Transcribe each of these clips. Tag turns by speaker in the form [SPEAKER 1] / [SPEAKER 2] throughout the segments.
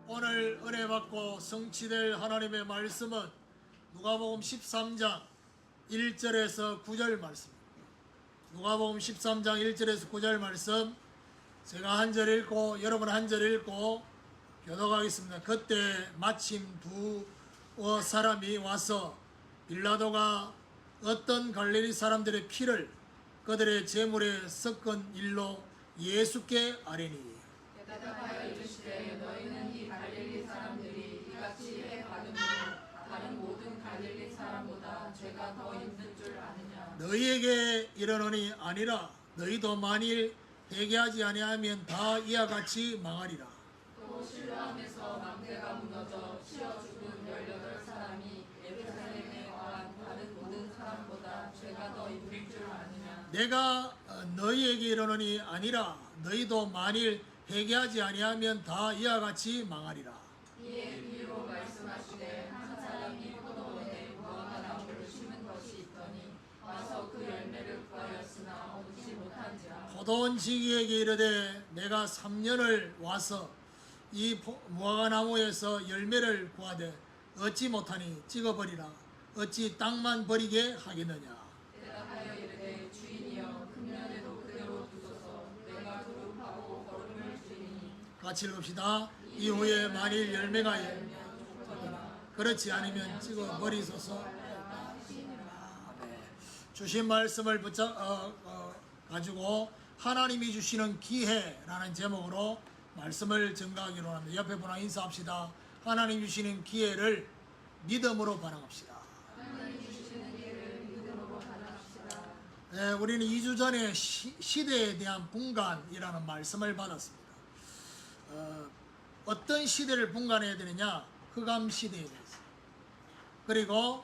[SPEAKER 1] 오늘 은혜 받고 성취될 하나님의 말씀은 누가복음 13장 1절에서 9절 말씀입니다. 누가복음 13장 1절에서 9절 말씀 제가 한 절 읽고 여러분 한 절 읽고 교독하겠습니다. 그때 마침 두 사람이 와서 빌라도가 어떤 갈릴리 사람들의 피를 그들의 제물에 섞은 일로 예수께 아뢰니
[SPEAKER 2] 대답하여 이르시되 너희는 이 갈릴리 사람들이 이같이 해받은 다른 모든 갈릴리 사람보다 죄가 더 있는 줄 아느냐.
[SPEAKER 1] 너희에게 이르노니 아니라 너희도 만일 회개하지 아니하면 다 이와 같이 망하리라.
[SPEAKER 2] 또 실로암에서 망대가 무너져 치어 죽은 18사람이 예루살렘에 거한 다른 모든 사람보다 죄가 더 있는 줄 아느냐.
[SPEAKER 1] 내가 너희에게 이르노니 아니라 너희도 만일 회개하지 아니하면 다 이와 같이 망하리라.
[SPEAKER 2] 이에 비유로 말씀하시되 한 사람이 포도원에 무화과 나무를 심은 것이 있더니 와서 그 열매를 구하였으나 얻지 못한지라.
[SPEAKER 1] 포도원 지기에게 이르되 내가 3년을 와서 이 무화과 나무에서 열매를 구하되 얻지 못하니 찍어버리라. 어찌 땅만 버리게 하겠느냐.
[SPEAKER 2] 대답하여 이르되 주인이여 금년에도 그대로 두소서. 내가 두릅하고 거름을 주리니.
[SPEAKER 1] 같이 읽읍시다. 이후에 만일 열매가 그렇지 않으면 찍어버리소서. 주신 말씀을 가지고 하나님이 주시는 기회라는 제목으로 말씀을 증가하기로 합니다. 옆에 분과 인사합시다. 하나님 주시는 기회를 믿음으로 반응합시다. 네, 우리는 2주 전에 시대에 대한 분간이라는 말씀을 받았습니다. 어떤 시대를 분간해야 되느냐? 흑암 시대에 대해서. 그리고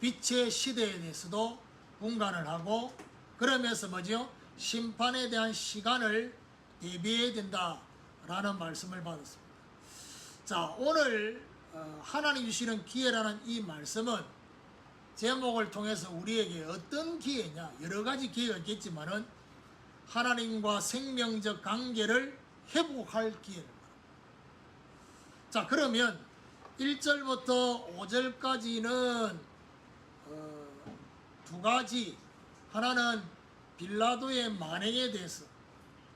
[SPEAKER 1] 빛의 시대에 대해서도 분간을 하고, 그러면서 뭐죠? 심판에 대한 시간을 대비해야 된다라는 말씀을 받았습니다. 자, 오늘 하나님 주시는 기회라는 이 말씀은 제목을 통해서 우리에게 어떤 기회냐, 여러 가지 기회가 있겠지만은 하나님과 생명적 관계를 회복할 기회를 말합니다. 자, 그러면 1절부터 5절까지는 두 가지, 하나는 빌라도의 만행에 대해서,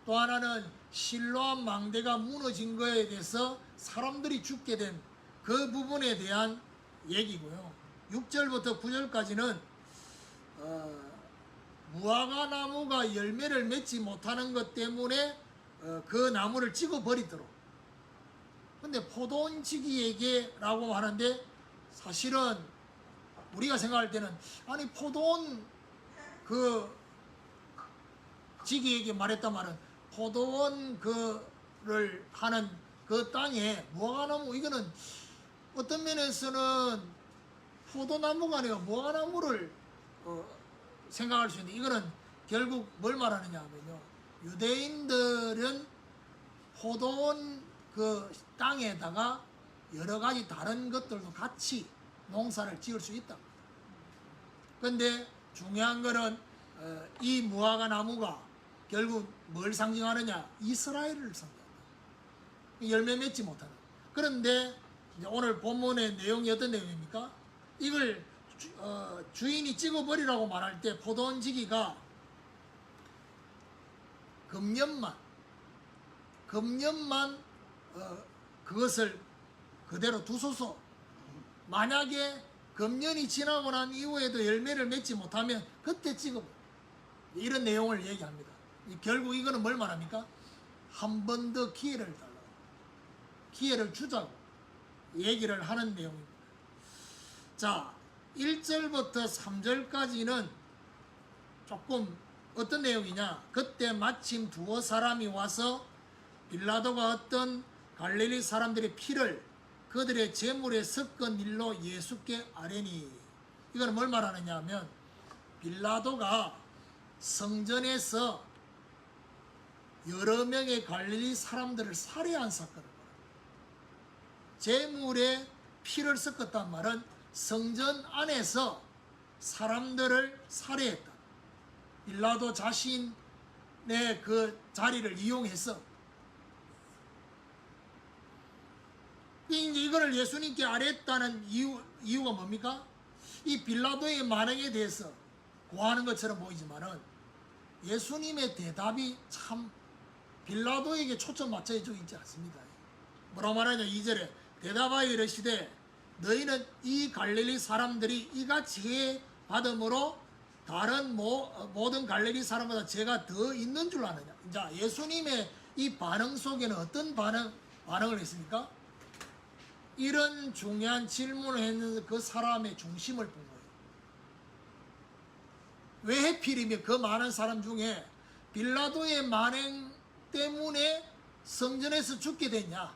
[SPEAKER 1] 또 하나는 실로암 망대가 무너진 거에 대해서 사람들이 죽게 된 그 부분에 대한 얘기고요. 6절부터 9절까지는 무화과 나무가 열매를 맺지 못하는 것 때문에 그 나무를 찍어버리도록. 근데 포도원 지기에게라고 하는데 사실은 우리가 생각할 때는 아니 포도원 그 지기에게 말했단 말은 포도원 그를 하는 그 땅에 무화과나무, 이거는 어떤 면에서는 포도나무가 아니라 무화과나무를 생각할 수 있는데, 이거는 결국 뭘 말하느냐 하면요, 유대인들은 포도원 그 땅에다가 여러 가지 다른 것들도 같이 농사를 지을 수 있다. 근데 중요한 거는 이 무화과 나무가 결국 뭘 상징하느냐? 이스라엘을 상징한다. 열매 맺지 못하는. 그런데 이제 오늘 본문의 내용이 어떤 내용입니까? 이걸 주인이 찍어버리라고 말할 때 포도원 지기가 금년만 그것을 그대로 두소서. 만약에 금년이 지나고 난 이후에도 열매를 맺지 못하면 그때 찍어버려. 이런 내용을 얘기합니다. 결국 이거는 뭘 말합니까? 한 번 더 기회를 달라고, 기회를 주자고 얘기를 하는 내용입니다. 자, 1절부터 3절까지는 조금 어떤 내용이냐? 그때 마침 두어 사람이 와서 빌라도가 어떤 갈릴리 사람들의 피를 그들의 제물에 섞은 일로 예수께 아뢰니. 이건 뭘 말하느냐 하면 빌라도가 성전에서 여러 명의 갈릴리 사람들을 살해한 사건을 말합니다. 제물에 피를 섞었단 말은 성전 안에서 사람들을 살해했다. 빌라도 자신의 그 자리를 이용해서 이거를 예수님께 아뢰었다는 이유가 뭡니까? 이 빌라도의 만행에 대해서 고하는 것처럼 보이지만은 예수님의 대답이 참 빌라도에게 초점 맞춰져 있지 않습니다. 뭐라고 말하냐? 2절에 대답하여 이르시되 너희는 이 갈릴리 사람들이 이같이 해 받음으로 다른 모든 갈릴리 사람보다 죄가 더 있는 줄 아느냐? 자, 예수님의 이 반응 속에는 어떤 반응을 했습니까? 이런 중요한 질문을 했는 그 사람의 중심을 본 거예요. 왜 해필이면 그 많은 사람 중에 빌라도의 만행 때문에 성전에서 죽게 됐냐?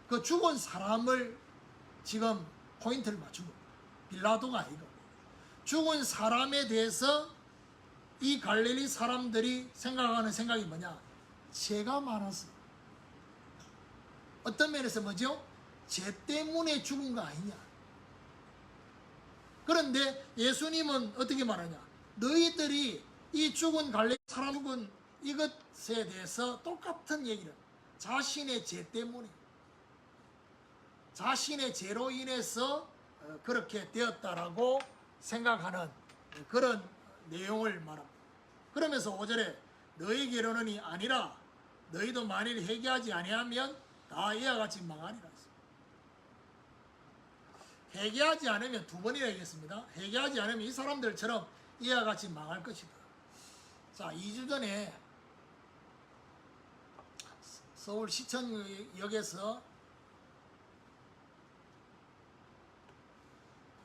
[SPEAKER 1] 그 죽은 사람을 지금 포인트를 맞춘 겁니다. 빌라도가 아니고 죽은 사람에 대해서 이 갈릴리 사람들이 생각하는 생각이 뭐냐? 죄가 많아서. 어떤 면에서 뭐죠? 죄 때문에 죽은 거 아니냐? 그런데 예수님은 어떻게 말하냐? 너희들이 이 죽은 갈릴리 사람 죽은 이것에 대해서 똑같은 얘기를 자신의 죄 때문에 자신의 죄로 인해서 그렇게 되었다라고 생각하는 그런 내용을 말합니다. 그러면서 5절에 너희에게로는 아니라 너희도 만일 회개하지 아니하면 다 이와 같이 망하리라 했습니다. 회개하지 않으면 두 번이나 얘기했습니다. 회개하지 않으면 이 사람들처럼 이와 같이 망할 것이다. 자, 2주 전에 서울 시청역에서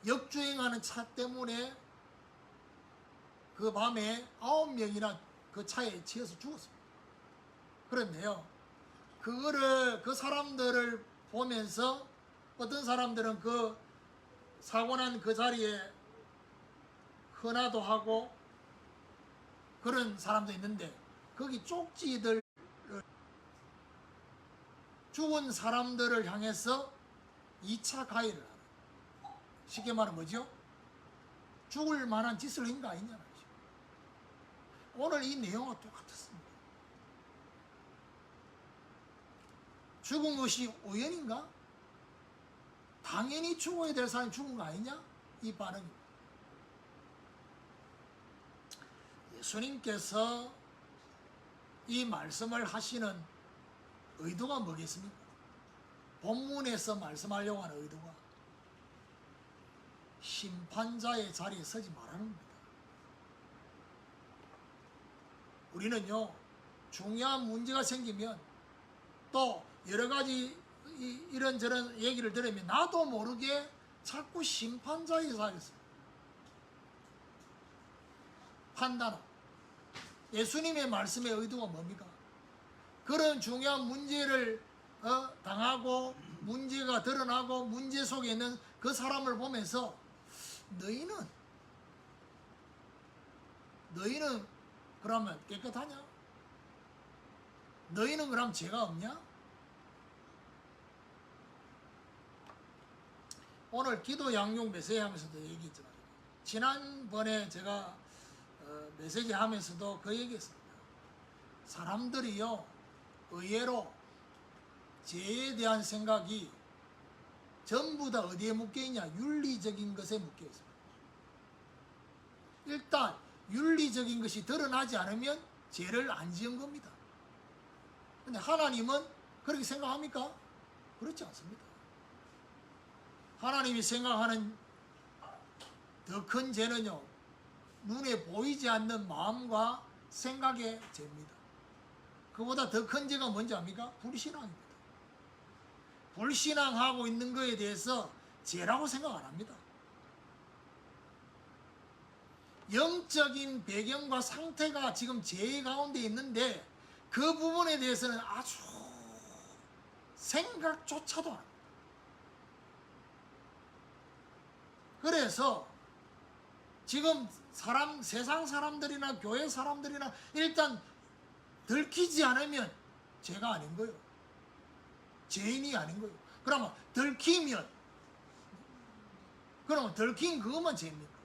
[SPEAKER 1] 역주행하는 차 때문에 그 밤에 9명이나 그 차에 치여서 죽었습니다. 그런데요, 그 사람들을 보면서 어떤 사람들은 그 사고 난 그 자리에 헌화도 하고 그런 사람도 있는데 거기 쪽지들 죽은 사람들을 향해서 2차 가해를 하는, 쉽게 말하면 뭐죠? 죽을 만한 짓을 한 거 아니냐는 거죠. 오늘 이 내용과 똑같았습니다. 죽은 것이 우연인가? 당연히 죽어야 될 사람이 죽은 거 아니냐? 이 반응입니다. 예수님께서 이 말씀을 하시는 의도가 뭐겠습니까? 본문에서 말씀하려고 하는 의도가 심판자의 자리에 서지 말라는 겁니다. 우리는요, 중요한 문제가 생기면 또 여러 가지 이런저런 얘기를 들으면 나도 모르게 자꾸 심판자의 자리에 서요. 판단은 예수님의 말씀의 의도가 뭡니까? 그런 중요한 문제를 당하고 문제가 드러나고 문제 속에 있는 그 사람을 보면서 너희는 그러면 깨끗하냐? 너희는 그럼 죄가 없냐? 오늘 기도 양육 메시지 하면서도 얘기했지만 지난번에 제가 메시지 하면서도 그 얘기했습니다. 사람들이요, 의외로 죄에 대한 생각이 전부 다 어디에 묶여있냐? 윤리적인 것에 묶여있습니다. 일단 윤리적인 것이 드러나지 않으면 죄를 안 지은 겁니다. 근데 하나님은 그렇게 생각합니까? 그렇지 않습니다. 하나님이 생각하는 더 큰 죄는요, 눈에 보이지 않는 마음과 생각의 죄입니다. 그보다 더 큰 죄가 뭔지 압니까? 불신앙입니다. 불신앙하고 있는 것에 대해서 죄라고 생각 안 합니다. 영적인 배경과 상태가 지금 죄 가운데 있는데 그 부분에 대해서는 아주 생각조차도 안 합니다. 그래서 지금 세상 사람들이나 교회 사람들이나 일단 들키지 않으면 죄가 아닌 거예요. 죄인이 아닌 거예요. 그러면 들킨 그것만 죄입니까?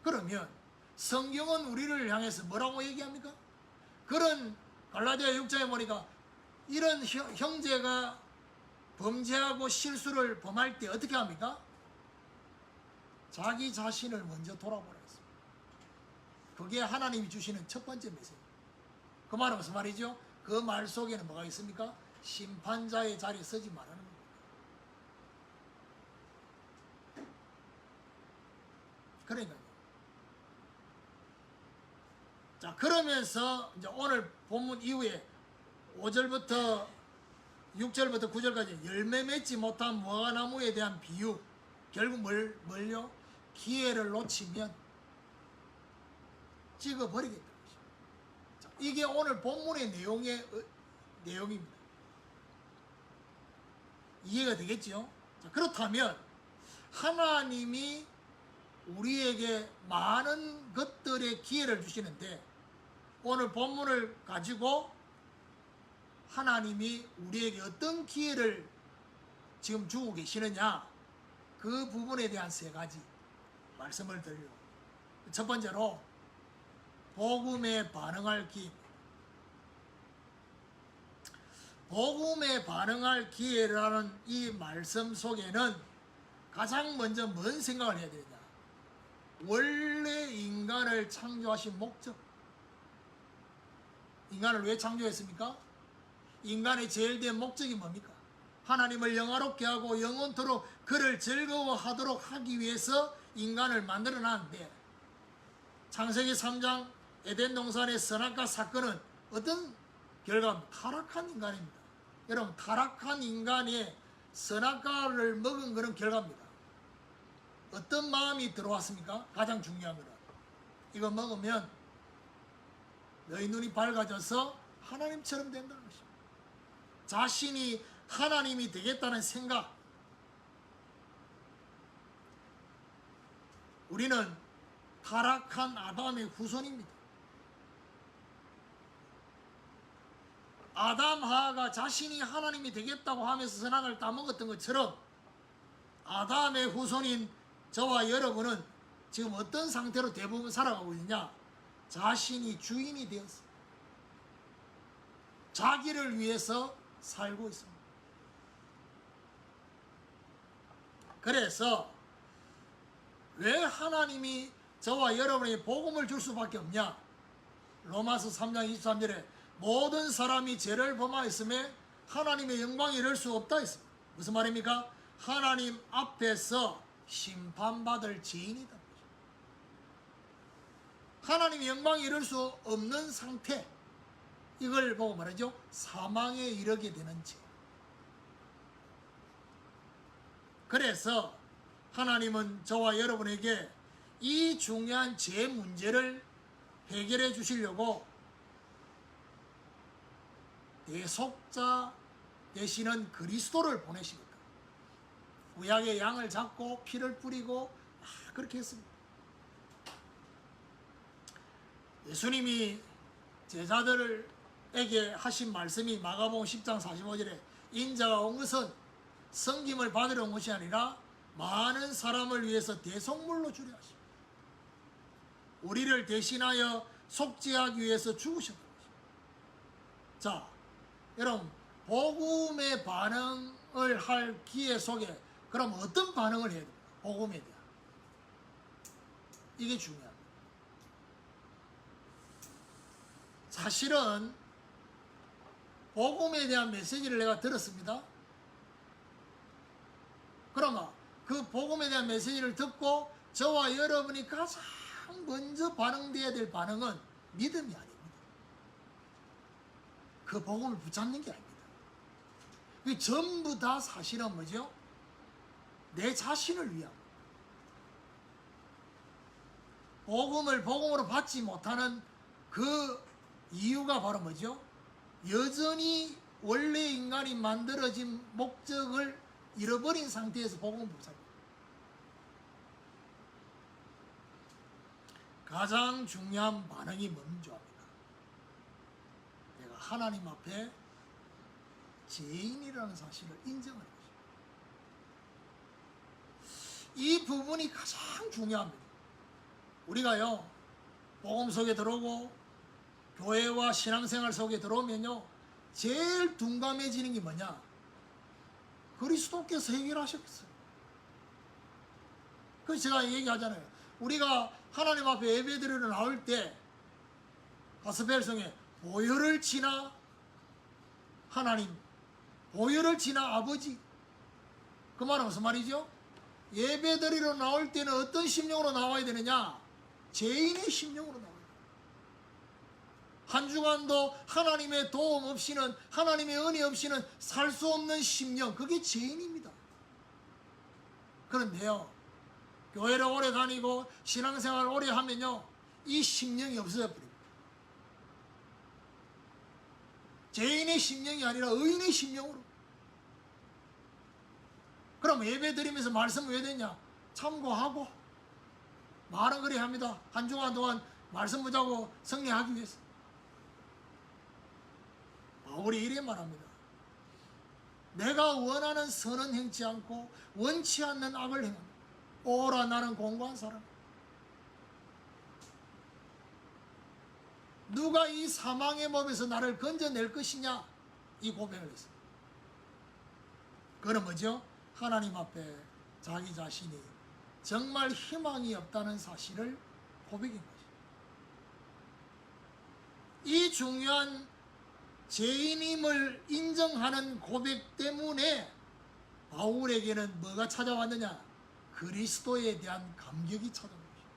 [SPEAKER 1] 그러면 성경은 우리를 향해서 뭐라고 얘기합니까? 그런 갈라디아 6장에 보니까 이런 형제가 범죄하고 실수를 범할 때 어떻게 합니까? 자기 자신을 먼저 돌아보라 했습니다. 그게 하나님이 주시는 첫 번째 메시지. 그 말은 무슨 말이죠? 그 말 속에는 뭐가 있습니까? 심판자의 자리에 서지 말라는 겁니다. 그러니까요. 자, 그러면서 이제 오늘 본문 이후에 5절부터 6절부터 9절까지 열매 맺지 못한 무화과나무에 대한 비유, 결국 뭘요? 기회를 놓치면 찍어버리겠다는 것입니다. 자, 이게 오늘 본문의 내용입니다. 이해가 되겠죠? 자, 그렇다면 하나님이 우리에게 많은 것들의 기회를 주시는데 오늘 본문을 가지고 하나님이 우리에게 어떤 기회를 지금 주고 계시느냐, 그 부분에 대한 세 가지 말씀을 드리려고. 첫 번째로 복음에 반응할 기회. 복음에 반응할 기회라는 이 말씀 속에는 가장 먼저 뭔 생각을 해야 되느냐, 원래 인간을 창조하신 목적. 인간을 왜 창조했습니까? 인간의 제일 된 목적이 뭡니까? 하나님을 영화롭게 하고 영원토록 그를 즐거워하도록 하기 위해서 인간을 만들어 놨는데, 창세기 3장 에덴 동산의 선악과 사건은 어떤 결과입니까? 타락한 인간입니다. 여러분, 타락한 인간의 선악과를 먹은 것은 결과입니다. 어떤 마음이 들어왔습니까? 가장 중요한 것은 이거 먹으면 너희 눈이 밝아져서 하나님처럼 된다는 것입니다. 자신이 하나님이 되겠다는 생각. 우리는 타락한 아담의 후손입니다. 아담 하와가 자신이 하나님이 되겠다고 하면서 선악을 따먹었던 것처럼 아담의 후손인 저와 여러분은 지금 어떤 상태로 대부분 살아가고 있느냐? 자신이 주인이 되었습니다. 자기를 위해서 살고 있습니다. 그래서 왜 하나님이 저와 여러분에게 복음을 줄 수밖에 없냐? 로마서 3장 23절에 모든 사람이 죄를 범하였음에 하나님의 영광에 이를 수 없다 했습니다. 무슨 말입니까? 하나님 앞에서 심판받을 죄인이다. 하나님의 영광에 이를 수 없는 상태, 이걸 보고 말하죠. 사망에 이르게 되는 죄. 그래서 하나님은 저와 여러분에게 이 중요한 죄 문제를 해결해 주시려고 대속자 되시는 그리스도를 보내시겠다. 구약의 양을 잡고 피를 뿌리고 그렇게 했습니다. 예수님이 제자들에게 하신 말씀이 마가복음 10장 45절에 인자가 온 것은 섬김을 받으러 온 것이 아니라 많은 사람을 위해서 대속물로 주려 하십니다. 우리를 대신하여 속죄하기 위해서 죽으셨다. 자, 여러분, 복음에 반응을 할 기회 속에 그럼 어떤 반응을 해야 됩니까? 복음에 대한. 이게 중요합니다. 사실은 복음에 대한 메시지를 내가 들었습니다. 그러나 그 복음에 대한 메시지를 듣고 저와 여러분이 가장 먼저 반응돼야 될 반응은 믿음이 아닙니다. 그 복음을 붙잡는 게 아닙니다. 그 전부 다 사실은 뭐죠? 내 자신을 위한, 복음을 복음으로 받지 못하는 그 이유가 바로 뭐죠? 여전히 원래 인간이 만들어진 목적을 잃어버린 상태에서 복음을 붙잡고, 가장 중요한 반응이 뭔지 압니까? 내가 하나님 앞에 죄인이라는 사실을 인정하는 것입니다. 이 부분이 가장 중요합니다. 우리가요, 복음 속에 들어오고 교회와 신앙생활 속에 들어오면요, 제일 둔감해지는 게 뭐냐? 그리스도께서 해결하셨어요. 그래서 제가 얘기하잖아요. 우리가 하나님 앞에 예배드리러 나올 때 가스펠성에 보혈을 지나 하나님, 보혈을 지나 아버지. 그 말은 무슨 말이죠? 예배드리러 나올 때는 어떤 심령으로 나와야 되느냐? 죄인의 심령으로 나와야 돼요. 한 주간도 하나님의 도움 없이는, 하나님의 은혜 없이는 살 수 없는 심령, 그게 죄인입니다. 그런데요, 교회를 오래 다니고 신앙생활을 오래 하면요, 이 심령이 없어져 버립니다. 죄인의 심령이 아니라 의인의 심령으로. 그럼 예배 드리면서 말씀 왜 됐냐? 참고하고. 말은 그래 합니다. 한 주간 동안 말씀 보자고 승리하기 위해서. 바울이 이래 말합니다. 내가 원하는 선은 행치 않고 원치 않는 악을 행한다. 오라 나는 공고한 사람. 누가 이 사망의 법에서 나를 건져낼 것이냐? 이 고백을 했어요. 그건 뭐죠? 하나님 앞에 자기 자신이 정말 희망이 없다는 사실을 고백인 거죠. 이 중요한 죄인임을 인정하는 고백 때문에 바울에게는 뭐가 찾아왔느냐? 그리스도에 대한 감격이 찾아온 것입니다.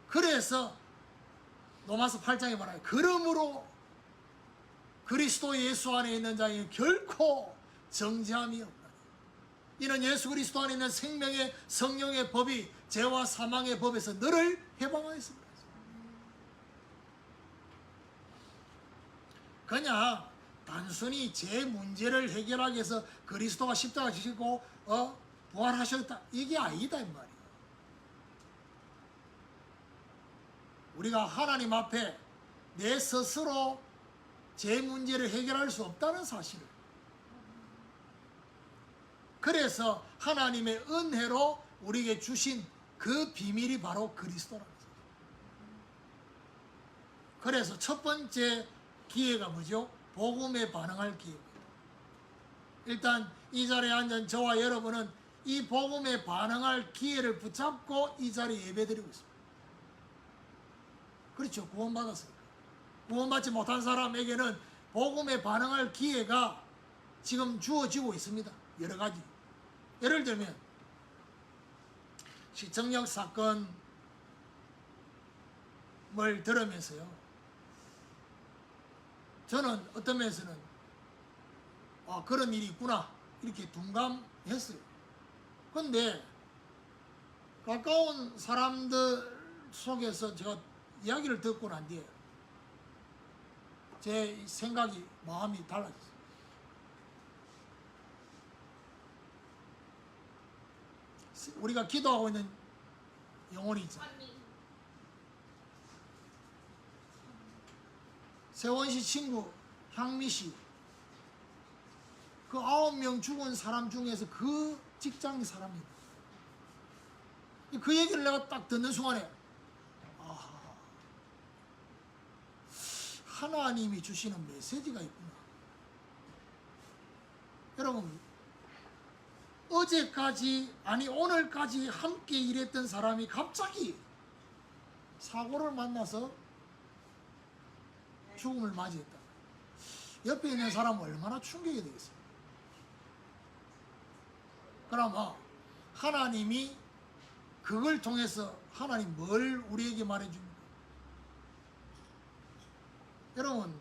[SPEAKER 1] 그래서 로마서 8장에 말해요. 그러므로 그리스도 예수 안에 있는 자에게 결코 정죄함이 없나니 이는 예수 그리스도 안에 있는 생명의 성령의 법이 죄와 사망의 법에서 너를 해방하였습니다. 그냥 단순히 죄 문제를 해결하기 위해서 그리스도가 십자가 지시고 부활하셨다, 이게 아니다 이 말이에요. 우리가 하나님 앞에 내 스스로 제 문제를 해결할 수 없다는 사실을, 그래서 하나님의 은혜로 우리에게 주신 그 비밀이 바로 그리스도라는 거죠. 그래서 첫 번째 기회가 뭐죠? 복음에 반응할 기회입니다. 일단 이 자리에 앉은 저와 여러분은 이 복음에 반응할 기회를 붙잡고 이 자리에 예배드리고 있습니다. 그렇죠. 구원받았으니까. 구원받지 못한 사람에게는 복음에 반응할 기회가 지금 주어지고 있습니다. 여러 가지. 예를 들면 시청역 사건을 들으면서요, 저는 어떤 면에서는 그런 일이 있구나 이렇게 둔감했어요. 그런데 가까운 사람들 속에서 제가 이야기를 듣고 난 뒤에 제 생각이, 마음이 달라졌어요. 우리가 기도하고 있는 영혼이 있잖아요. 세원씨 친구 향미씨, 그 9명 죽은 사람 중에서 그 직장의 사람입니다. 그 얘기를 내가 딱 듣는 순간에 하나님이 주시는 메시지가 있구나. 여러분, 어제까지, 아니 오늘까지 함께 일했던 사람이 갑자기 사고를 만나서 죽음을 맞이했다. 옆에 있는 사람은 얼마나 충격이 되겠습니까? 그러면 하나님이 그걸 통해서 하나님 뭘 우리에게 말해줍니까? 여러분,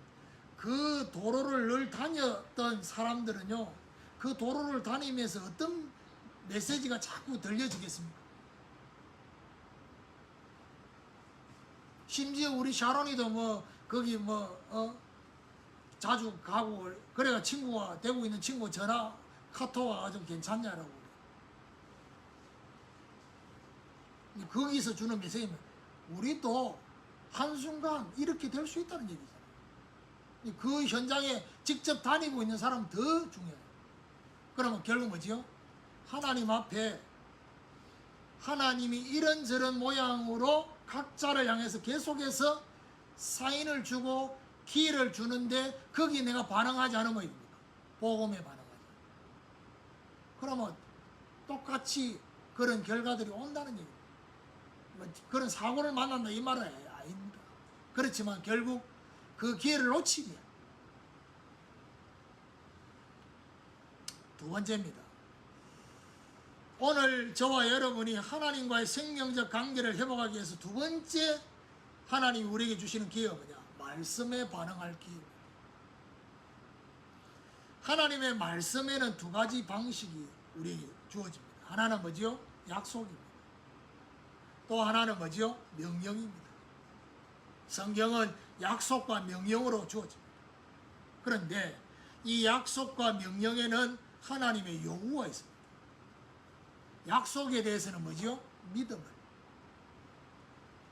[SPEAKER 1] 그 도로를 늘 다녔던 사람들은요, 그 도로를 다니면서 어떤 메시지가 자꾸 들려지겠습니까? 심지어 우리 샤론이도 거기 자주 가고, 그래가 친구가, 되고 있는 친구 전화, 카톡 와가지고 괜찮냐라고. 거기서 주는 메시지는 우리도 한순간 이렇게 될 수 있다는 얘기잖아요. 그 현장에 직접 다니고 있는 사람은 더 중요해요. 그러면 결국 뭐지요? 하나님 앞에 하나님이 이런저런 모양으로 각자를 향해서 계속해서 사인을 주고 기회를 주는데 거기 내가 반응하지 않으면 이겁니까? 복음에 반응하지. 그러면 똑같이 그런 결과들이 온다는 얘기입니다. 뭐 그런 사고를 만난다 이 말은 아닙니다. 그렇지만 결국 그 기회를 놓치면. 두 번째입니다. 오늘 저와 여러분이 하나님과의 생명적 관계를 회복하기 위해서 두 번째 하나님이 우리에게 주시는 기회가 뭐냐? 말씀에 반응할 기회입니다. 하나님의 말씀에는 두 가지 방식이 우리에게 주어집니다. 하나는 뭐죠? 약속입니다. 또 하나는 뭐죠? 명령입니다. 성경은 약속과 명령으로 주어집니다. 그런데 이 약속과 명령에는 하나님의 요구가 있습니다. 약속에 대해서는 뭐죠? 믿음을.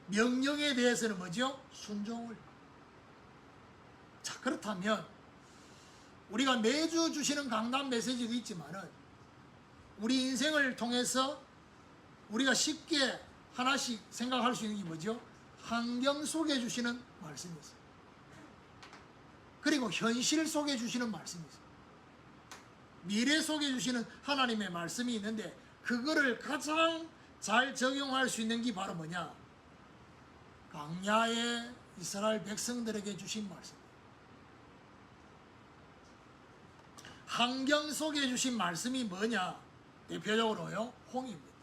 [SPEAKER 1] 명령에 대해서는 뭐죠? 순종을. 자, 그렇다면 우리가 매주 주시는 강단 메시지도 있지만은 우리 인생을 통해서 우리가 쉽게 하나씩 생각할 수 있는 게 뭐죠? 환경 속에 주시는 말씀이 있어요. 그리고 현실 속에 주시는 말씀이 있어요. 미래 속에 주시는 하나님의 말씀이 있는데 그거를 가장 잘 적용할 수 있는 게 바로 뭐냐? 광야의 이스라엘 백성들에게 주신 말씀. 환경 속에 주신 말씀이 뭐냐? 대표적으로요, 홍해입니다.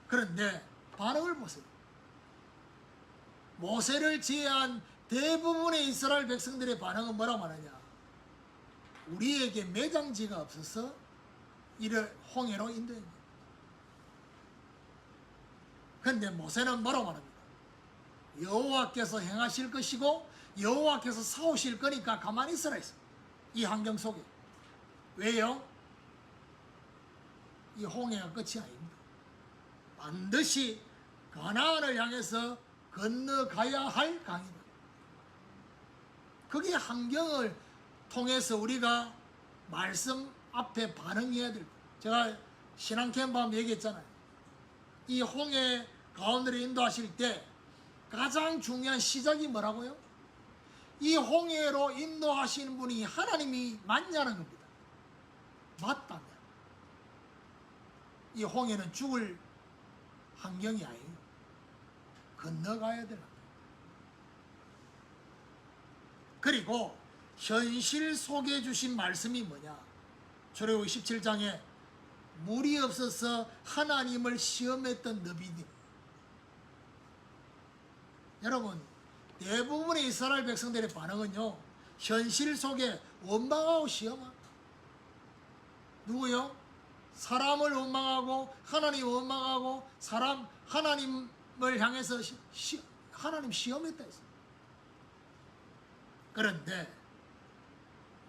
[SPEAKER 1] 그런데 반응을 보세요. 모세를 제외한 대부분의 이스라엘 백성들의 반응은 뭐라고 말하냐? 우리에게 매장지가 없어서 이를 홍해로 인도합니다. 그런데 모세는 뭐라고 말합니까? 여호와께서 행하실 것이고 여호와께서 싸우실 거니까 가만히 있으라 했어요. 이 환경 속에. 왜요? 이 홍해가 끝이 아닙니다. 반드시 가나안을 향해서 건너가야 할 강이다. 그게 환경을 통해서 우리가 말씀 앞에 반응해야 될 거예요. 제가 신앙 캠프 한번 얘기했잖아요. 이 홍해 가운데로 인도하실 때 가장 중요한 시작이 뭐라고요? 이 홍해로 인도하시는 분이 하나님이 맞냐는 겁니다. 맞다면 이 홍해는 죽을 환경이 아니에요. 건너가야 되는 거예요. 그리고 현실 속에 주신 말씀이 뭐냐? 출애굽기 17장에 물이 없어서 하나님을 시험했던 너비님. 여러분, 대부분의 이스라엘 백성들의 반응은요, 현실 속에 원망하고 시험하고. 누구요? 사람을 원망하고 하나님 원망하고 하나님을 향해서 하나님 시험했다 했어요. 그런데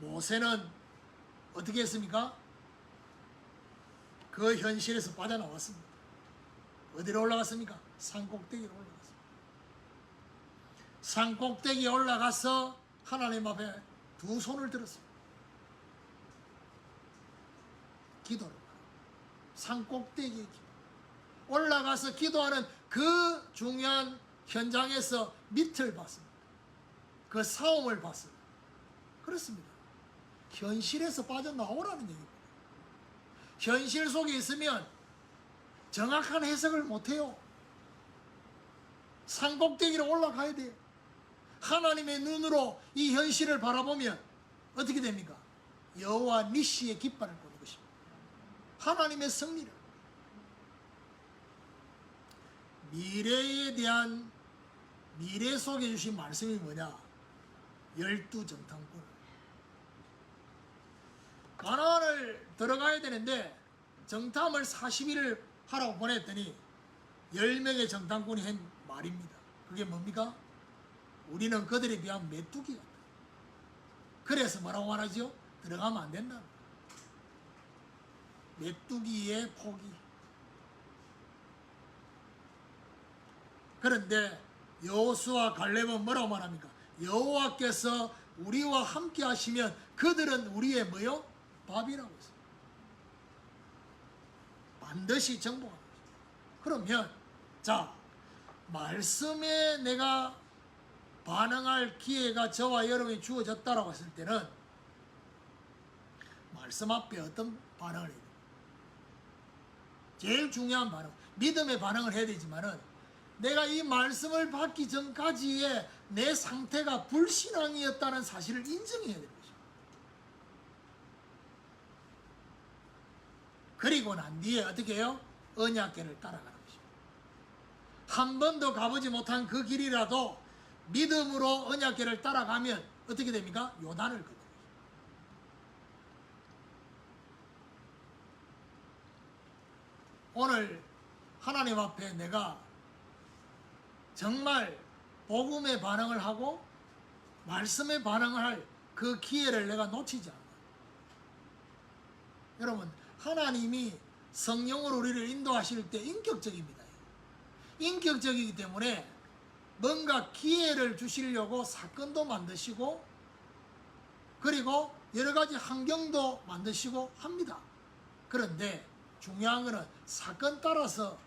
[SPEAKER 1] 모세는 어떻게 했습니까? 그 현실에서 빠져나왔습니다. 어디로 올라갔습니까? 산꼭대기로 올라갔습니다. 산꼭대기에 올라가서 하나님 앞에 두 손을 들었습니다. 기도를. 산꼭대기에 기도. 올라가서 기도하는 그 중요한 현장에서 밑을 봤습니다. 그 싸움을 봤습니다. 그렇습니다. 현실에서 빠져나오라는 얘기입니다. 현실 속에 있으면 정확한 해석을 못해요. 산꼭대기로 올라가야 돼요. 하나님의 눈으로 이 현실을 바라보면 어떻게 됩니까? 여호와 니시의 깃발을 보는 것입니다. 하나님의 승리를. 미래에 대한 미래 속에 주신 말씀이 뭐냐? 12정탐꾼. 가나안을 들어가야 되는데 정탐을 40일을 하라고 보냈더니 10명의 정탐꾼이 한 말입니다. 그게 뭡니까? 우리는 그들에 비하면 메뚜기 같다. 그래서 뭐라고 말하죠? 들어가면 안 된다. 메뚜기의 포기. 그런데 여호수아 갈렙은 뭐라고 말합니까? 여호와께서 우리와 함께 하시면 그들은 우리의 뭐요? 밥이라고 했어요. 반드시 정복하는 거죠. 그러면 자, 말씀에 내가 반응할 기회가 저와 여러분이 주어졌다라고 했을 때는 말씀 앞에 어떤 반응을 해야 돼요? 제일 중요한 반응, 믿음의 반응을 해야 되지만은 내가 이 말씀을 받기 전까지의 내 상태가 불신앙이었다는 사실을 인정해야 되는 거죠. 그리고 난 뒤에 어떻게 해요? 언약궤를 따라가는 것입니다. 한 번도 가보지 못한 그 길이라도 믿음으로 언약궤를 따라가면 어떻게 됩니까? 요단을 걷는 거죠. 오늘 하나님 앞에 내가 정말 복음에 반응을 하고 말씀에 반응을 할 그 기회를 내가 놓치지 않아. 여러분, 하나님이 성령으로 우리를 인도하실 때 인격적입니다. 인격적이기 때문에 뭔가 기회를 주시려고 사건도 만드시고 그리고 여러 가지 환경도 만드시고 합니다. 그런데 중요한 것은 사건 따라서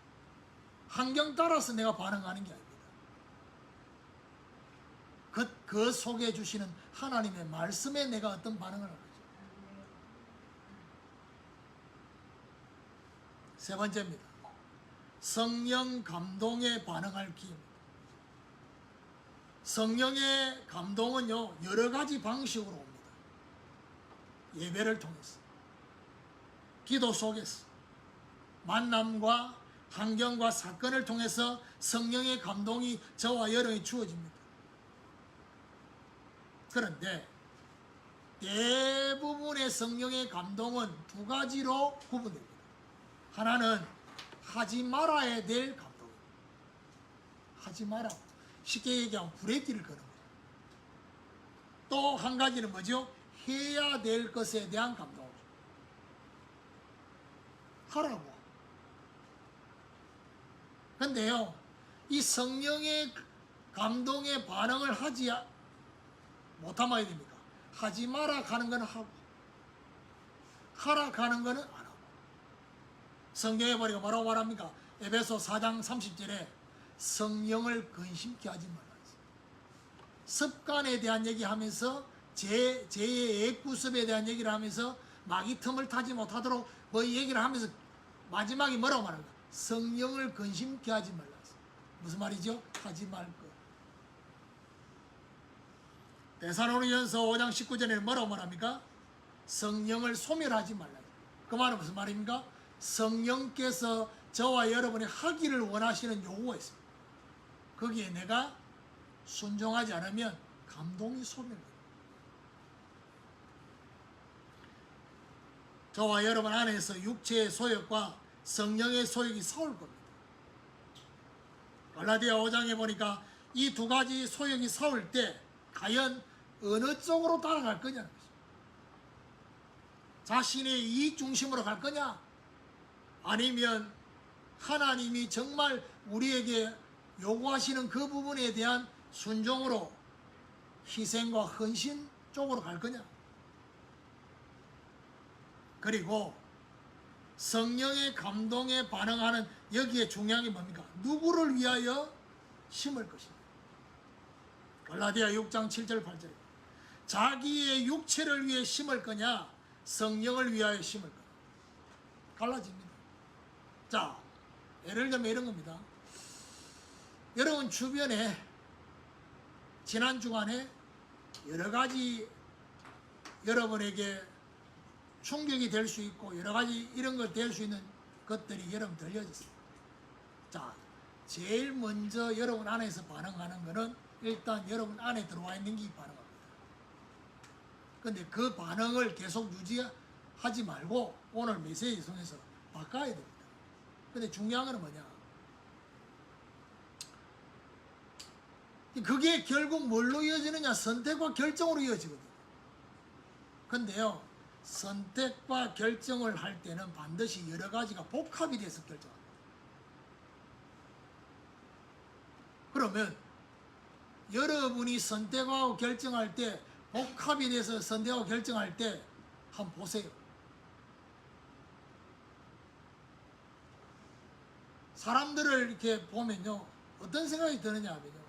[SPEAKER 1] 환경 따라서 내가 반응하는 게 아닙니다. 그 속에 주시는 하나님의 말씀에 내가 어떤 반응을 하는 거죠. 세 번째입니다. 성령 감동에 반응할 기회입니다. 성령의 감동은요, 여러 가지 방식으로 옵니다. 예배를 통해서, 기도 속에서, 만남과 환경과 사건을 통해서 성령의 감동이 저와 여러분이 주어집니다. 그런데 대부분의 성령의 감동은 두 가지로 구분됩니다. 하나는 하지 말아야 될 감동입니다. 하지 마라. 쉽게 얘기하면 브레이크를 거는 거죠. 또 한 가지는 뭐죠? 해야 될 것에 대한 감동이죠. 하라고. 근데요, 이 성령의 감동에 반응을 하지 못하면 어떻게 됩니까? 하지 마라 가는 거는 하고 하라 가는 거는 안 하고. 성경에 보니까 뭐라고 말합니까? 에베소 4장 30절에 성령을 근심케 하지 말라. 습관에 대한 얘기하면서 죄의 애구습에 대한 얘기를 하면서 마귀 틈을 타지 못하도록 뭐 얘기를 하면서 마지막에 뭐라고 말합니까? 성령을 근심케 하지 말라. 무슨 말이죠? 하지 말 것. 데살로니가전서 5장 19절에 뭐라고 말합니까? 성령을 소멸하지 말라. 그 말은 무슨 말입니까? 성령께서 저와 여러분이 하기를 원하시는 요구가 있습니다. 거기에 내가 순종하지 않으면 감동이 소멸됩니다. 저와 여러분 안에서 육체의 소욕과 성령의 소욕이 싸울 겁니다. 갈라디아 5장에 보니까 이 두 가지 소욕이 싸울 때 과연 어느 쪽으로 따라갈 거냐는 것입니다. 자신의 이익 중심으로 갈 거냐? 아니면 하나님이 정말 우리에게 요구하시는 그 부분에 대한 순종으로 희생과 헌신 쪽으로 갈 거냐? 그리고 성령의 감동에 반응하는 여기에 중요한 게 뭡니까? 누구를 위하여 심을 것입니다. 갈라디아 6장 7절 8절에 자기의 육체를 위해 심을 거냐, 성령을 위하여 심을 거냐, 갈라집니다. 자, 예를 들면 이런 겁니다. 여러분 주변에 지난 주간에 여러 가지 여러분에게 충격이 될 수 있고 여러 가지 이런 것 될 수 있는 것들이 여러분 들려졌어요. 자, 제일 먼저 여러분 안에서 반응하는 것은 일단 여러분 안에 들어와 있는 게 반응합니다. 근데 그 반응을 계속 유지하지 말고 오늘 메시지 통해서 바꿔야 됩니다. 근데 중요한 건 뭐냐? 그게 결국 뭘로 이어지느냐? 선택과 결정으로 이어지거든요. 근데요, 선택과 결정을 할 때는 반드시 여러 가지가 복합이 돼서 결정합니다. 그러면 여러분이 선택하고 결정할 때, 복합이 돼서 선택하고 결정할 때 한번 보세요. 사람들을 이렇게 보면요, 어떤 생각이 드느냐 하면요,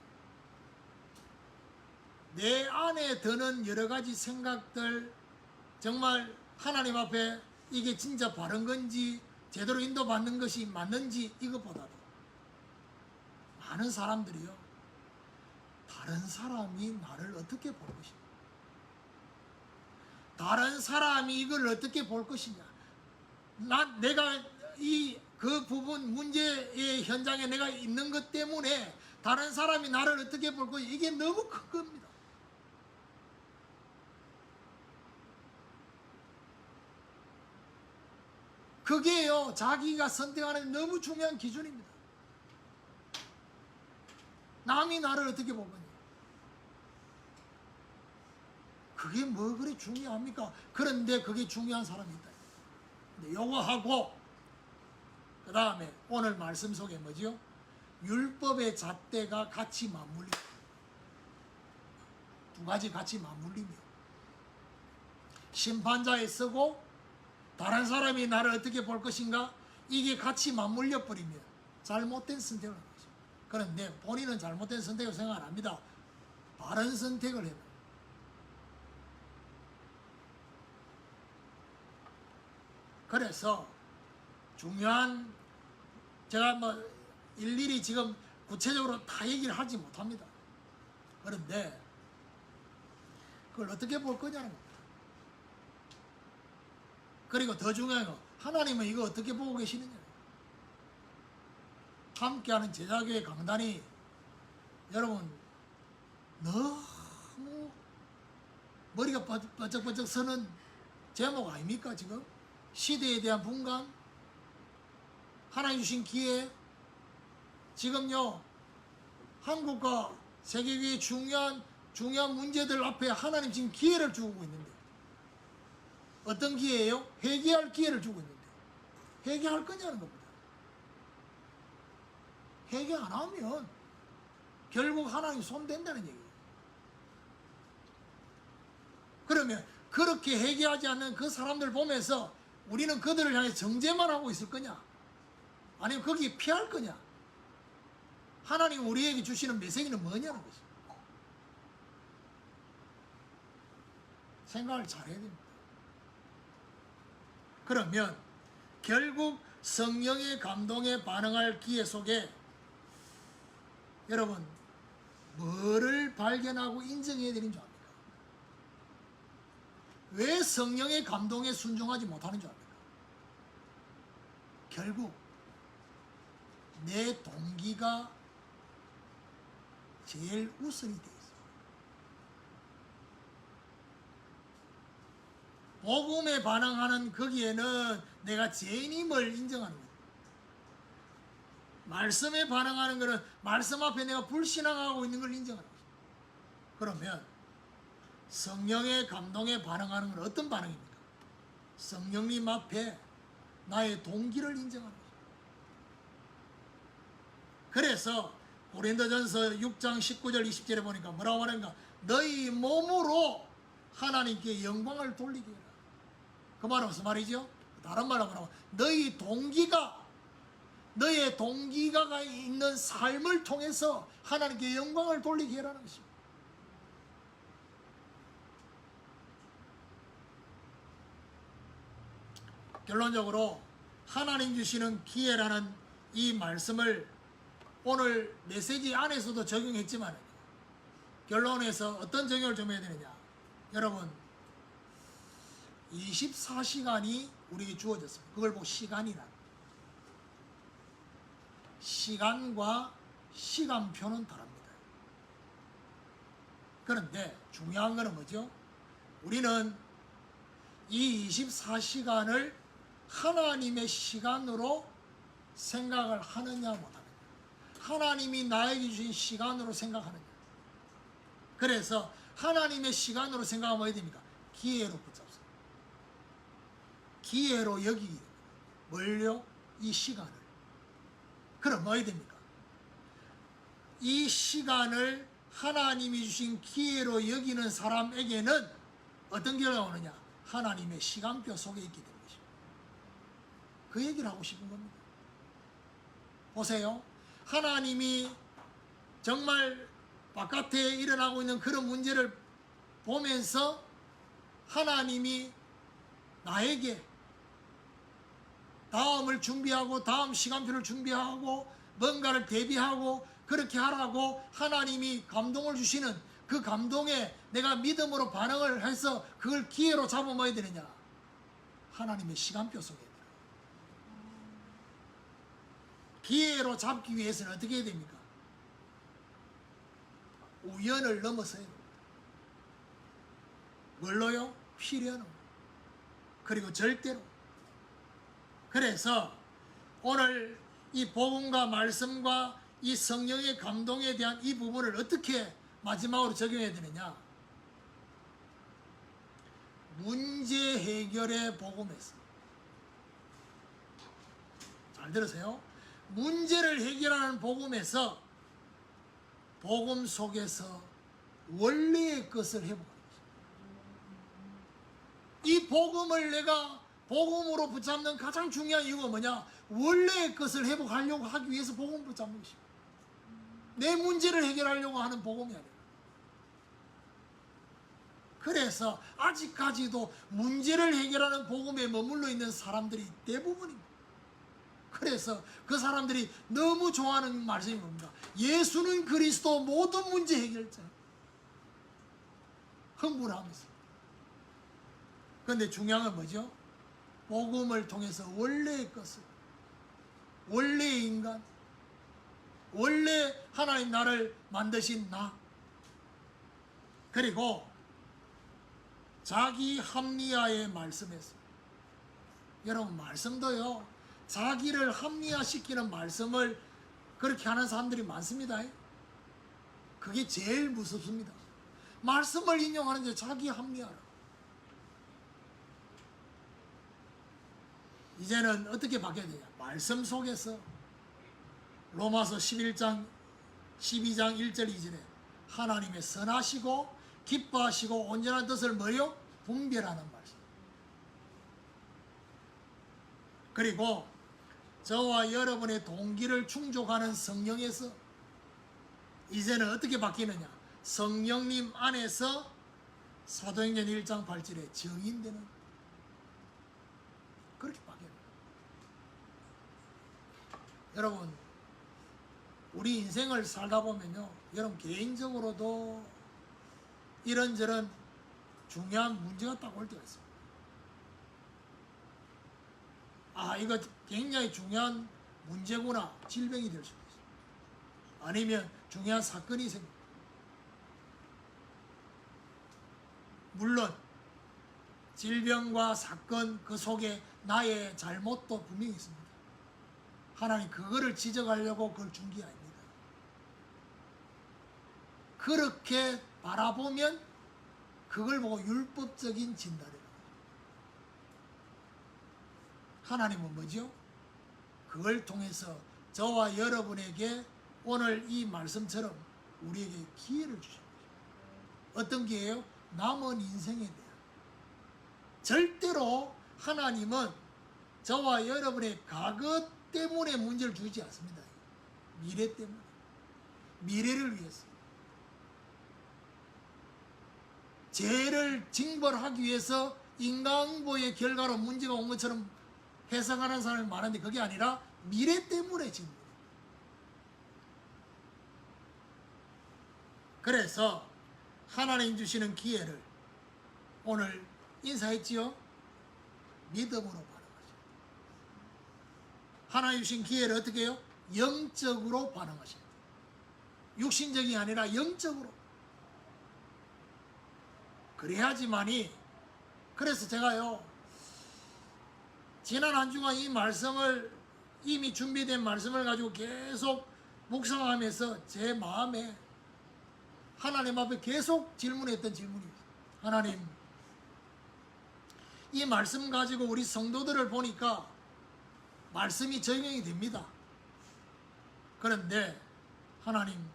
[SPEAKER 1] 내 안에 드는 여러 가지 생각들, 정말 하나님 앞에 이게 진짜 바른 건지 제대로 인도받는 것이 맞는지 이것보다도 많은 사람들이요, 다른 사람이 나를 어떻게 볼 것이냐, 다른 사람이 이걸 어떻게 볼 것이냐, 내가 그 부분 문제의 현장에 내가 있는 것 때문에 다른 사람이 나를 어떻게 볼 것이냐, 이게 너무 큰 겁니다. 그게요, 자기가 선택하는 너무 중요한 기준입니다. 남이 나를 어떻게 볼 거냐, 그게 뭐 그리 중요합니까? 그런데 그게 중요한 사람이 있다. 근데 요거 하고 그 다음에 오늘 말씀 속에 뭐죠? 율법의 잣대가 같이 맞물리, 두 가지 같이 맞물리며 심판자에 서고 다른 사람이 나를 어떻게 볼 것인가, 이게 같이 맞물려 버리면 잘못된 선택을 하는 거죠. 그런데 본인은 잘못된 선택을 생각 안 합니다. 바른 선택을 해요. 그래서 중요한, 제가 뭐 일일이 지금 구체적으로 다 얘기를 하지 못합니다. 그런데 그걸 어떻게 볼 거냐는 겁니다. 그리고 더 중요한 거, 하나님은 이거 어떻게 보고 계시느냐. 함께하는 제자교회 강단이 여러분 너무 머리가 번쩍번쩍 서는 제목 아닙니까? 지금 시대에 대한 분간, 하나님 주신 기회, 지금요 한국과 세계교회의 중요한 문제들 앞에 하나님 지금 기회를 주고 있는데, 어떤 기회예요? 회개할 기회를 주고 있는데 회개할 거냐는 겁니다. 회개 안 하면 결국 하나님 손 댄다는 얘기예요. 그러면 그렇게 회개하지 않는 그 사람들 보면서 우리는 그들을 향해 정죄만 하고 있을 거냐, 아니면 거기 피할 거냐, 하나님 우리에게 주시는 메시지는 뭐냐는 것이 생각을 잘 해야 됩니다. 그러면 결국 성령의 감동에 반응할 기회 속에 여러분 뭐를 발견하고 인정해야 되는 줄 압니까? 왜 성령의 감동에 순종하지 못하는 줄 압니까? 결국 내 동기가 제일 우선이 되어 있어요. 복음에 반응하는 거기에는 내가 죄인임을 인정하는 거예요. 말씀에 반응하는 것은 말씀 앞에 내가 불신앙하고 있는 걸 인정하는 거예요. 그러면 성령의 감동에 반응하는 건 어떤 반응입니까? 성령님 앞에 나의 동기를 인정하는 거예요. 그래서 고린도전서 6장 19절 20절에 보니까 뭐라고 하는가? 너희 몸으로 하나님께 영광을 돌리게 해라. 그 말은 무슨 말이죠? 다른 말로 뭐라고? 너희 너의 동기가 있는 삶을 통해서 하나님께 영광을 돌리게 해라는 것입니다. 결론적으로 하나님 주시는 기회라는 이 말씀을 오늘 메시지 안에서도 적용했지만 결론에서 어떤 적용을 좀 해야 되느냐. 여러분 24시간이 우리에게 주어졌습니다. 그걸 보고 시간이란, 시간과 시간표는 다릅니다. 그런데 중요한 것은 뭐죠? 우리는 이 24시간을 하나님의 시간으로 생각을 하느냐 못하느냐, 하나님이 나에게 주신 시간으로 생각하느냐. 그래서 하나님의 시간으로 생각하면 어떻게 됩니까? 기회로 붙잡습니다. 기회로 여기게 됩니다. 뭘요? 이 시간을. 그럼 뭐 해야 됩니까? 이 시간을 하나님이 주신 기회로 여기는 사람에게는 어떤 결과가 오느냐? 하나님의 시간표 속에 있게 되는 것입니다. 그 얘기를 하고 싶은 겁니다. 보세요. 하나님이 정말 바깥에 일어나고 있는 그런 문제를 보면서 하나님이 나에게 다음을 준비하고 다음 시간표를 준비하고 뭔가를 대비하고 그렇게 하라고 하나님이 감동을 주시는 그 감동에 내가 믿음으로 반응을 해서 그걸 기회로 잡아먹어야 되느냐? 하나님의 시간표 속에 기회로 잡기 위해서는 어떻게 해야 됩니까? 우연을 넘어서야 됩니다. 뭘로요? 필연으로. 그리고 절대로. 그래서 오늘 이 복음과 말씀과 이 성령의 감동에 대한 이 부분을 어떻게 마지막으로 적용해야 되느냐? 문제 해결의 복음에서. 잘 들으세요. 문제를 해결하는 복음에서 복음 속에서 원래의 것을 회복하는 것입니다. 이 복음을 내가 복음으로 붙잡는 가장 중요한 이유가 뭐냐? 원래의 것을 회복하려고 하기 위해서 복음을 붙잡는 것입니다. 내 문제를 해결하려고 하는 복음이 아니라. 그래서 아직까지도 문제를 해결하는 복음에 머물러 있는 사람들이 대부분입니다. 그래서 그 사람들이 너무 좋아하는 말씀이 뭡니까? 예수는 그리스도 모든 문제 해결자. 흥분하면서. 그런데 중요한 건 뭐죠? 복음을 통해서 원래의 것을, 원래의 인간, 원래 하나님 나를 만드신 나, 그리고 자기 합리화의 말씀에서, 여러분 말씀도요, 자기를 합리화시키는 말씀을 그렇게 하는 사람들이 많습니다. 그게 제일 무섭습니다. 말씀을 인용하는데 자기 합리화라. 이제는 어떻게 바뀌어야 되냐? 말씀 속에서 로마서 11장 12장 1절 2절에 하나님의 선하시고 기뻐하시고 온전한 뜻을 뭐요? 분별하는 말씀. 그리고 저와 여러분의 동기를 충족하는 성령에서 이제는 어떻게 바뀌느냐? 성령님 안에서 사도행전 1장 8절에 증인되는, 그렇게 바뀌어요. 여러분, 우리 인생을 살다 보면요, 여러분 개인적으로도 이런저런 중요한 문제가 딱 올 때가 있습니다. 아, 이거 굉장히 중요한 문제구나. 질병이 될 수도 있습니다. 아니면 중요한 사건이 생깁니다. 물론 질병과 사건 그 속에 나의 잘못도 분명히 있습니다. 하나님 그거를 지적하려고 그걸 준 게 아닙니다. 그렇게 바라보면 그걸 보고 율법적인 진단이라고. 하나님은 뭐죠? 그걸 통해서 저와 여러분에게 오늘 이 말씀처럼 우리에게 기회를 주신 거죠. 어떤 기회예요? 남은 인생에 대한. 절대로 하나님은 저와 여러분의 과거 때문에 문제를 주지 않습니다. 미래 때문에. 미래를 위해서. 죄를 징벌하기 위해서 인간보의 결과로 문제가 온 것처럼 해석하는 사람이 많은데 그게 아니라 미래 때문에 징벌. 그래서 하나님 주시는 기회를 오늘 인사했지요? 믿음으로 반응하시오. 하나님 주신 기회를 어떻게 해요? 영적으로 반응하셔야 돼요. 육신적이 아니라 영적으로. 그래야지만이. 그래서 제가요, 지난 한 주간 이 말씀을, 이미 준비된 말씀을 가지고 계속 묵상하면서 제 마음에 하나님 앞에 계속 질문했던 질문입니다. 하나님, 이 말씀 가지고 우리 성도들을 보니까 말씀이 적용이 됩니다. 그런데 하나님,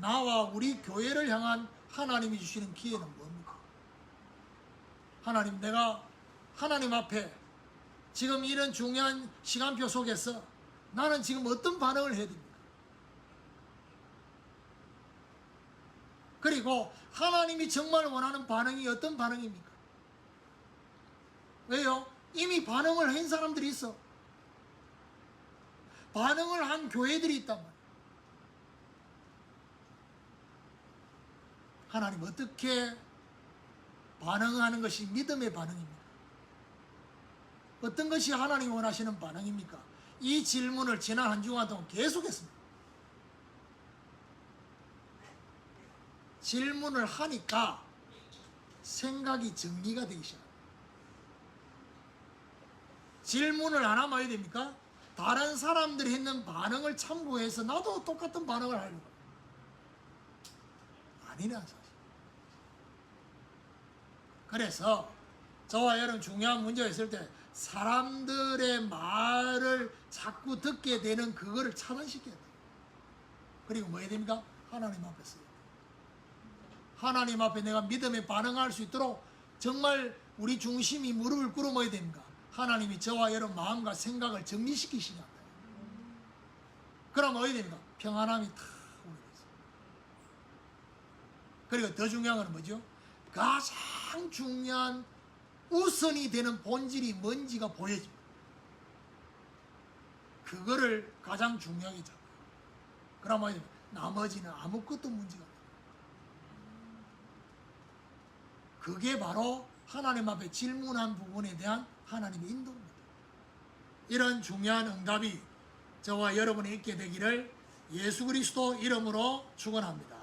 [SPEAKER 1] 나와 우리 교회를 향한 하나님이 주시는 기회는 뭡니까? 하나님, 내가 하나님 앞에 지금 이런 중요한 시간표 속에서 나는 지금 어떤 반응을 해야 됩니까? 그리고 하나님이 정말 원하는 반응이 어떤 반응입니까? 왜요? 이미 반응을 한 사람들이 있어. 반응을 한 교회들이 있단 말이에요. 하나님 어떻게 반응하는 것이 믿음의 반응입니까? 어떤 것이 하나님이 원하시는 반응입니까? 이 질문을 지난 한 주간 동안 계속했습니다. 질문을 하니까 생각이 정리가 되기 시작합니다. 질문을 안 하면 어떻게 됩니까? 다른 사람들이 했는 반응을 참고해서 나도 똑같은 반응을 하려고 해요. 아니라 사실. 그래서 저와 여러분 중요한 문제가 있을 때 사람들의 말을 자꾸 듣게 되는 그거를 차단시켜야 돼요. 그리고 뭐 해야 됩니까? 하나님 앞에 서요. 하나님 앞에 내가 믿음에 반응할 수 있도록 정말 우리 중심이 무릎을 꿇어야 됩니까? 하나님이 저와 여러분 마음과 생각을 정리시키시냐. 그럼 어떻게 됩니까? 평안함이 다 오게 되죠. 그리고 더 중요한 건 뭐죠? 가장 중요한 우선이 되는 본질이 뭔지가 보여집니다. 그거를 가장 중요하게 잡아요. 그럼 어떻게 됩니까? 나머지는 아무것도 문제가 없어요. 그게 바로 하나님 앞에 질문한 부분에 대한 하나님의 인도입니다. 이런 중요한 응답이 저와 여러분이 있게 되기를 예수 그리스도 이름으로 축원합니다.